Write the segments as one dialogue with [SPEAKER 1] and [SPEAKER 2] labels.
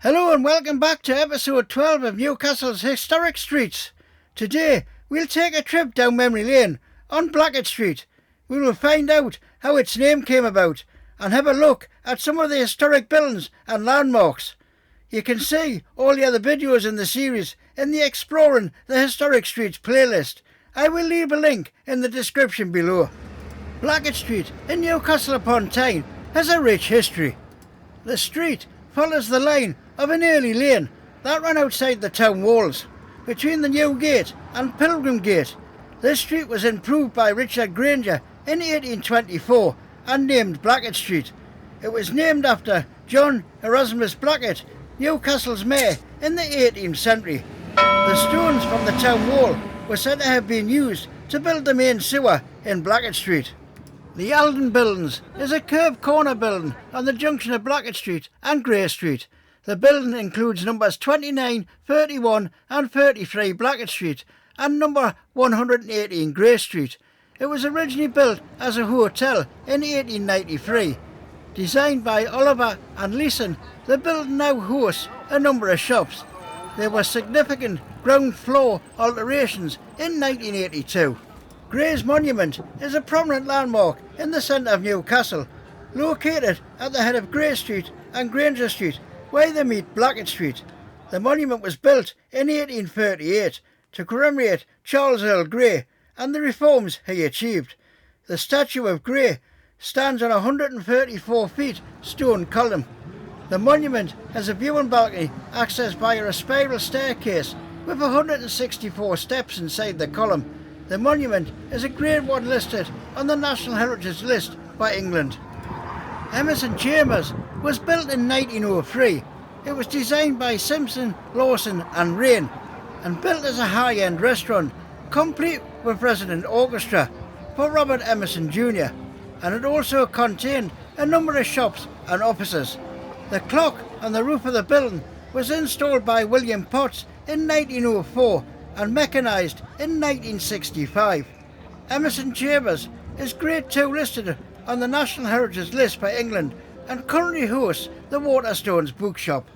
[SPEAKER 1] Hello and welcome back to episode 12 of Newcastle's Historic Streets. Today we'll take a trip down memory lane on Blackett Street. We will find out how its name came about and have a look at some of the historic buildings and landmarks. You can see all the other videos in the series in the Exploring the Historic Streets playlist. I will leave a link in the description below. Blackett Street in Newcastle upon Tyne has a rich history. The street follows the line of an early lane that ran outside the town walls, between the New Gate and Pilgrim Gate. This street was improved by Richard Grainger in 1824 and named Blackett Street. It was named after John Erasmus Blackett, Newcastle's mayor in the 18th century. The stones from the town wall were said to have been used to build the main sewer in Blackett Street. The Alden Buildings is a curved corner building on the junction of Blackett Street and Grey Street. The building includes numbers 29, 31 and 33 Blackett Street and number 118 Grey Street. It was originally built as a hotel in 1893. Designed by Oliver and Leeson, the building now hosts a number of shops. There were significant ground floor alterations in 1982. Grey's Monument is a prominent landmark in the centre of Newcastle, located at the head of Grey Street and Grainger Street, where they meet Blackett Street. The monument was built in 1838 to commemorate Charles Earl Grey and the reforms he achieved. The statue of Grey stands on a 134 feet stone column. The monument has a viewing balcony accessed via a spiral staircase with 164 steps inside the column. The monument is a Grade 1 listed on the National Heritage List by England. Emerson Chambers was built in 1903. It was designed by Simpson, Lawson and Rain and built as a high-end restaurant, complete with resident orchestra for Robert Emerson Jr. and it also contained a number of shops and offices. The clock on the roof of the building was installed by William Potts in 1904 and mechanised in 1965. Emerson Chambers is Grade 2 listed on the National Heritage List by England and currently hosts the Waterstones bookshop.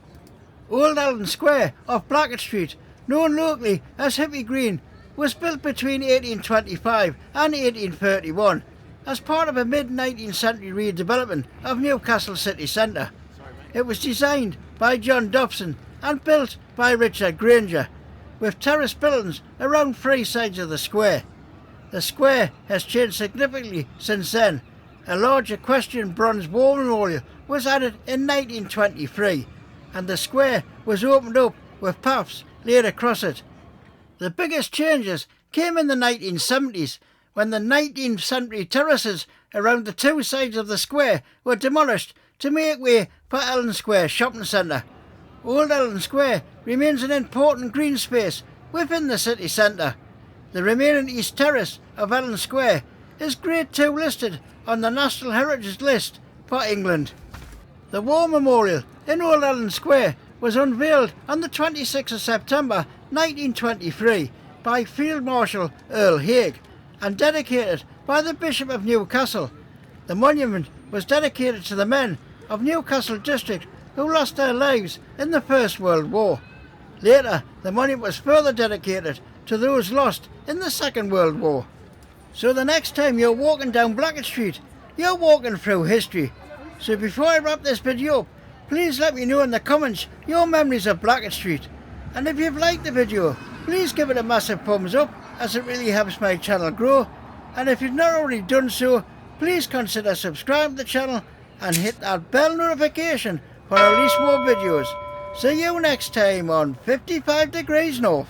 [SPEAKER 1] Old Alden Square off Blackett Street, known locally as Hippie Green, was built between 1825 and 1831 as part of a mid-19th century redevelopment of Newcastle city centre. It was designed by John Dobson and built by Richard Grainger, with terrace buildings around three sides of the square. The square has changed significantly since then. A large equestrian bronze war memorial was added in 1923 and the square was opened up with paths laid across it. The biggest changes came in the 1970s when the 19th century terraces around the two sides of the square were demolished to make way for Alden Square Shopping Centre. Old Alden Square remains an important green space within the city centre. The remaining east terrace of Alden Square is Grade 2 listed on the National Heritage List for England. The War Memorial in Old Alden Square was unveiled on the 26th of September 1923 by Field Marshal Earl Haig and dedicated by the Bishop of Newcastle. The monument was dedicated to the men of Newcastle District who lost their lives in the First World War. Later, the monument was further dedicated to those lost in the Second World War. So the next time you're walking down Blackett Street, you're walking through history. So before I wrap this video up, please let me know in the comments your memories of Blackett Street. And if you've liked the video, please give it a massive thumbs up as it really helps my channel grow. And if you've not already done so, please consider subscribing to the channel and hit that bell notification for I release more videos. See you next time on 55 Degrees North.